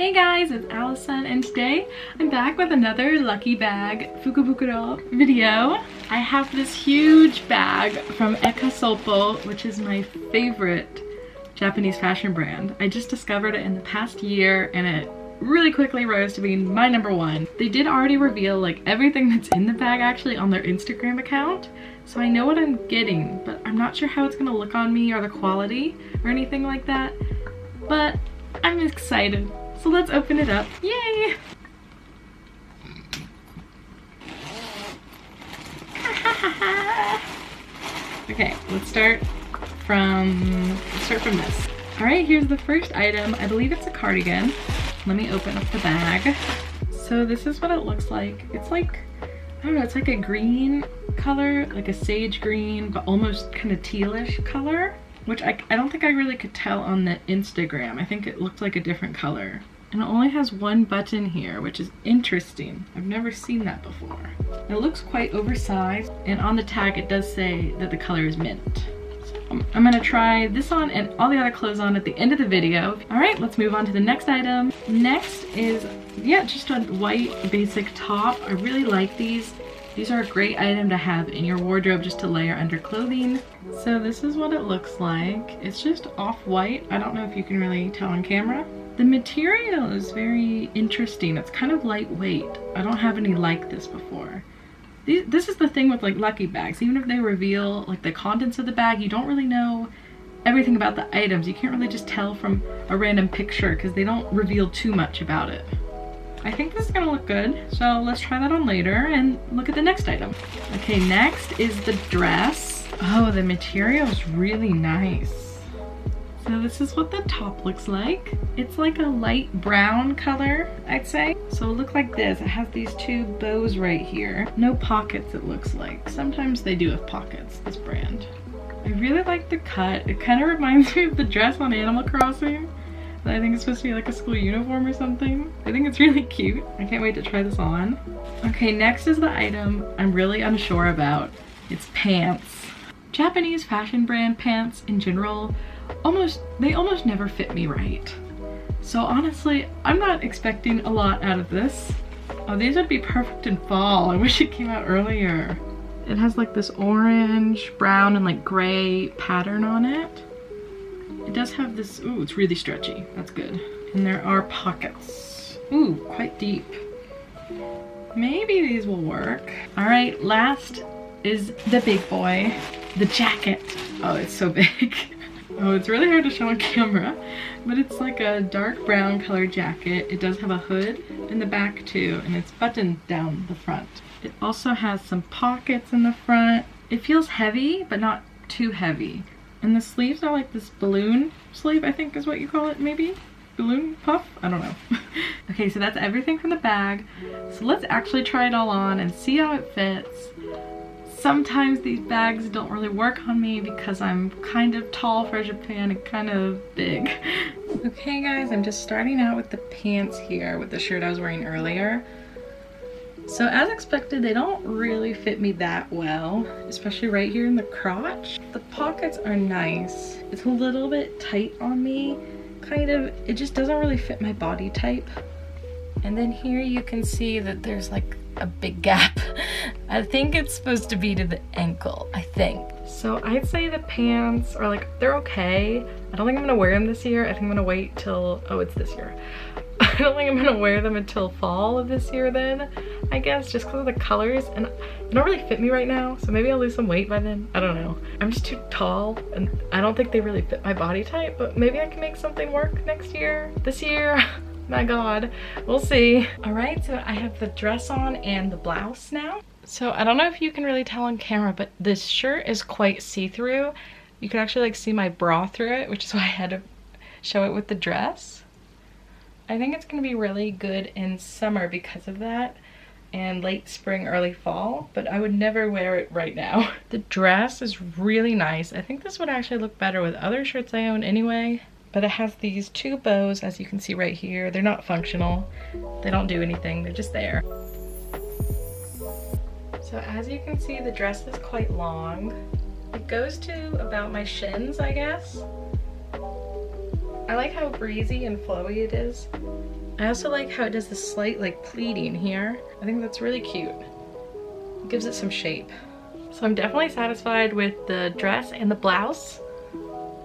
Hey guys, it's Allison and today I'm back with another lucky bag fukubukuro video. I have this huge bag from ehka sopo, which is my favorite Japanese fashion brand. I just discovered it in the past year and it really quickly rose to being my #1. They did already reveal like everything that's in the bag actually on their Instagram account, so I know what I'm getting, but I'm not sure how it's gonna look on me or the quality or anything like that, but I'm excited. So let's open it up. Yay! Okay, let's start from this. All right, here's the first item. I believe it's a cardigan. Let me open up the bag. So this is what it looks like. It's like, I don't know, it's like a green color, like a sage green, but almost kind of tealish color, which I don't think I really could tell on the Instagram. I think it looked like a different color. And it only has one button here, which is interesting. I've never seen that before. It looks quite oversized, and on the tag it does say that the color is mint. So I'm gonna try this on and all the other clothes on at the end of the video. All right, let's move on to the next item. Next is, yeah, just a white basic top. I really like these. These are a great item to have in your wardrobe just to layer under clothing. So this is what it looks like. It's just off-white. I don't know if you can really tell on camera. The material is very interesting. It's kind of lightweight. I don't have any like this before. This is the thing with like lucky bags. Even if they reveal like the contents of the bag, you don't really know everything about the items. You can't really just tell from a random picture because they don't reveal too much about it. I think this is gonna look good, so let's try that on later and look at the next item. Okay, next is the dress. Oh, the material is really nice. So this is what the top looks like. It's like a light brown color, I'd say. So it'll look like this. It has these two bows right here. No pockets, it looks like. Sometimes they do have pockets, this brand. I really like the cut. It kind of reminds me of the dress on Animal Crossing. I think it's supposed to be like a school uniform or something. I think it's really cute. I can't wait to try this on. Okay, next is the item I'm really unsure about. It's pants. Japanese fashion brand pants in general, they almost never fit me right. So honestly, I'm not expecting a lot out of this. Oh, these would be perfect in fall. I wish it came out earlier. It has like this orange, brown, and like gray pattern on it. It does have this, ooh, it's really stretchy. That's good. And there are pockets. Ooh, quite deep. Maybe these will work. All right, last is the big boy, the jacket. Oh, it's so big. Oh, it's really hard to show on camera, but it's like a dark brown colored jacket. It does have a hood in the back too, and it's buttoned down the front. It also has some pockets in the front. It feels heavy, but not too heavy. And the sleeves are like this balloon sleeve, I think is what you call it, maybe? Balloon puff? I don't know. Okay, so that's everything from the bag. So let's actually try it all on and see how it fits. Sometimes these bags don't really work on me because I'm kind of tall for Japan and kind of big. Okay guys, I'm just starting out with the pants here with the shirt I was wearing earlier. So as expected, they don't really fit me that well, especially right here in the crotch. The pockets are nice. It's a little bit tight on me, kind of. It just doesn't really fit my body type. And then here you can see that there's like a big gap. I think it's supposed to be to the ankle, I think. So I'd say the pants are like, they're okay. I don't think I'm gonna wear them this year. I think I'm gonna wait till, oh, it's this year. I don't think I'm gonna wear them until fall of this year then, I guess, just because of the colors, and they don't really fit me right now, so maybe I'll lose some weight by then. I don't know. I'm just too tall, and I don't think they really fit my body type, but maybe I can make something work next year, this year. My God, we'll see. All right, so I have the dress on and the blouse now. So I don't know if you can really tell on camera, but this shirt is quite see-through. You can actually like see my bra through it, which is why I had to show it with the dress. I think it's gonna be really good in summer because of that, and late spring, early fall, but I would never wear it right now. The dress is really nice. I think this would actually look better with other shirts I own anyway, but it has these two bows, as you can see right here. They're not functional. They don't do anything, they're just there. So as you can see, the dress is quite long. It goes to about my shins, I guess. I like how breezy and flowy it is. I also like how it does this slight like pleating here. I think that's really cute. It gives it some shape. So I'm definitely satisfied with the dress and the blouse.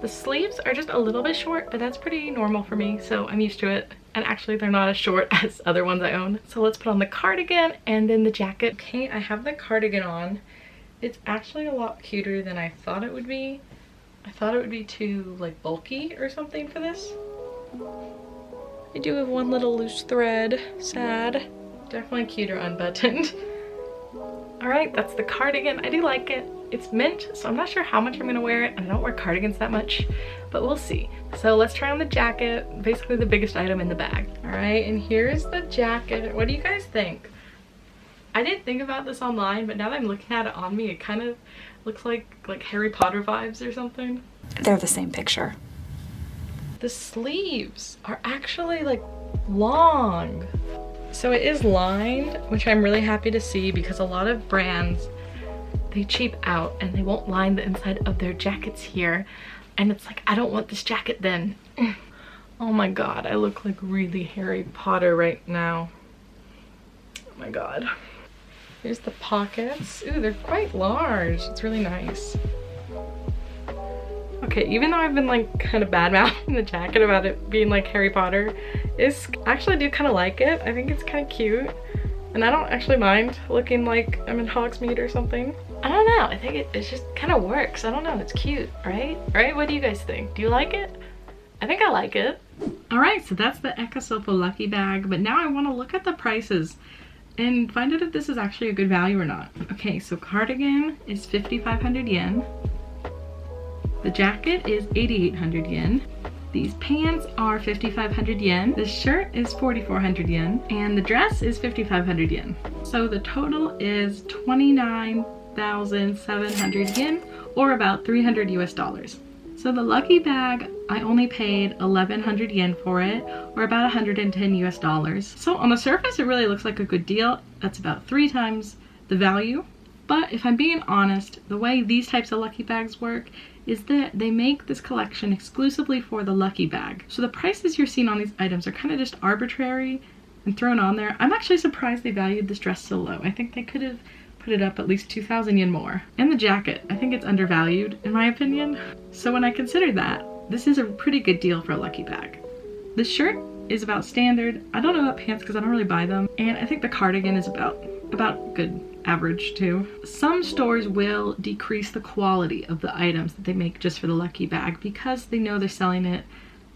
The sleeves are just a little bit short, but that's pretty normal for me, so I'm used to it. And actually they're not as short as other ones I own. So let's put on the cardigan and then the jacket. Okay, I have the cardigan on. It's actually a lot cuter than I thought it would be. I thought it would be too like bulky or something for this. I do have one little loose thread, sad. Definitely cuter unbuttoned. All right, that's the cardigan. I do like it. It's mint, so I'm not sure how much I'm gonna wear it. I don't wear cardigans that much, but we'll see. So let's try on the jacket, basically the biggest item in the bag. All right, and here's the jacket. What do you guys think? I didn't think about this online, but now that I'm looking at it on me, it kind of looks like Harry Potter vibes or something. They're the same picture. The sleeves are actually like long. So it is lined, which I'm really happy to see because a lot of brands, they cheap out and they won't line the inside of their jackets here. And it's like, I don't want this jacket then. Oh my God, I look like really Harry Potter right now. Oh my God. Here's the pockets. Ooh, they're quite large. It's really nice. Okay, even though I've been like kind of bad-mouthing the jacket about it being like Harry Potter, I actually do kind of like it. I think it's kind of cute. And I don't actually mind looking like I'm in Hogsmeade or something. I don't know, I think it just kind of works. I don't know, it's cute, right? Right, what do you guys think? Do you like it? I think I like it. All right, so that's the ehka sopo lucky bag, but now I want to look at the prices and find out if this is actually a good value or not. Okay, so cardigan is 5,500 yen. The jacket is 8,800 yen. These pants are 5,500 yen. The shirt is 4,400 yen. And the dress is 5,500 yen. So the total is 29,700 yen, or about 300 US dollars. So the lucky bag, I only paid 1,100 yen for it, or about 110 US dollars. So on the surface, it really looks like a good deal. That's about 3 times the value. But if I'm being honest, the way these types of lucky bags work is that they make this collection exclusively for the lucky bag. So the prices you're seeing on these items are kind of just arbitrary and thrown on there. I'm actually surprised they valued this dress so low. I think they could have put it up at least 2,000 yen more. And the jacket, I think it's undervalued in my opinion. So when I consider that, this is a pretty good deal for a lucky bag. The shirt is about standard. I don't know about pants because I don't really buy them. And I think the cardigan is about good average too. Some stores will decrease the quality of the items that they make just for the lucky bag because they know they're selling it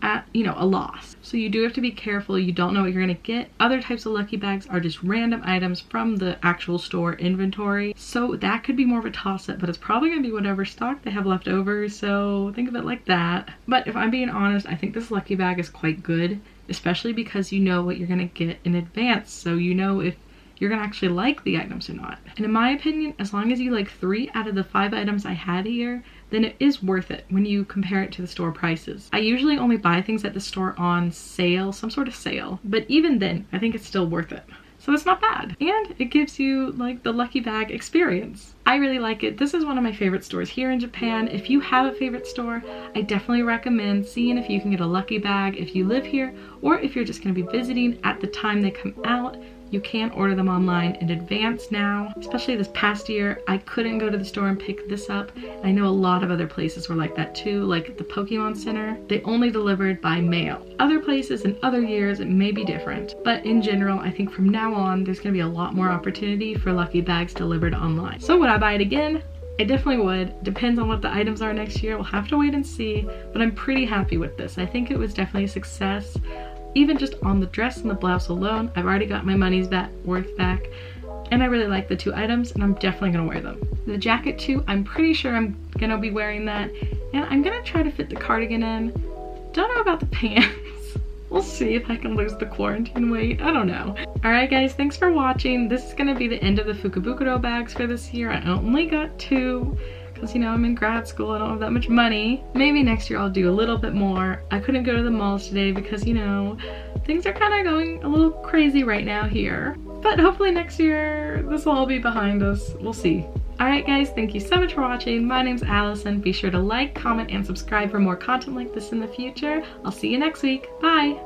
at, you know, a loss. So you do have to be careful. You don't know what you're gonna get. Other types of lucky bags are just random items from the actual store inventory. So that could be more of a toss-up, but it's probably gonna be whatever stock they have left over. So think of it like that. But if I'm being honest, I think this lucky bag is quite good, especially because you know what you're gonna get in advance. So you know if you're gonna actually like the items or not. And in my opinion, as long as you like 3 out of the 5 items I had here, then it is worth it when you compare it to the store prices. I usually only buy things at the store on sale, some sort of sale, but even then, I think it's still worth it. So it's not bad. And it gives you like the lucky bag experience. I really like it. This is one of my favorite stores here in Japan. If you have a favorite store, I definitely recommend seeing if you can get a lucky bag if you live here, or if you're just gonna be visiting at the time they come out. You can order them online in advance now. Especially this past year, I couldn't go to the store and pick this up. I know a lot of other places were like that too, like the Pokemon Center. They only delivered by mail. Other places and other years, it may be different. But in general, I think from now on, there's gonna be a lot more opportunity for lucky bags delivered online. So would I buy it again? I definitely would. Depends on what the items are next year. We'll have to wait and see, but I'm pretty happy with this. I think it was definitely a success. Even just on the dress and the blouse alone, I've already got my money's worth back, and I really like the 2 items, and I'm definitely gonna wear them. The jacket too, I'm pretty sure I'm gonna be wearing that, and I'm gonna try to fit the cardigan in. Don't know about the pants. We'll see if I can lose the quarantine weight. I don't know. All right, guys, thanks for watching. This is gonna be the end of the fukubukuro bags for this year. I only got 2. Because, you know, I'm in grad school, I don't have that much money. Maybe next year I'll do a little bit more. I couldn't go to the malls today because, you know, things are kind of going a little crazy right now here. But hopefully next year, this will all be behind us. We'll see. Alright guys, thank you so much for watching. My name's Allison. Be sure to like, comment, and subscribe for more content like this in the future. I'll see you next week. Bye!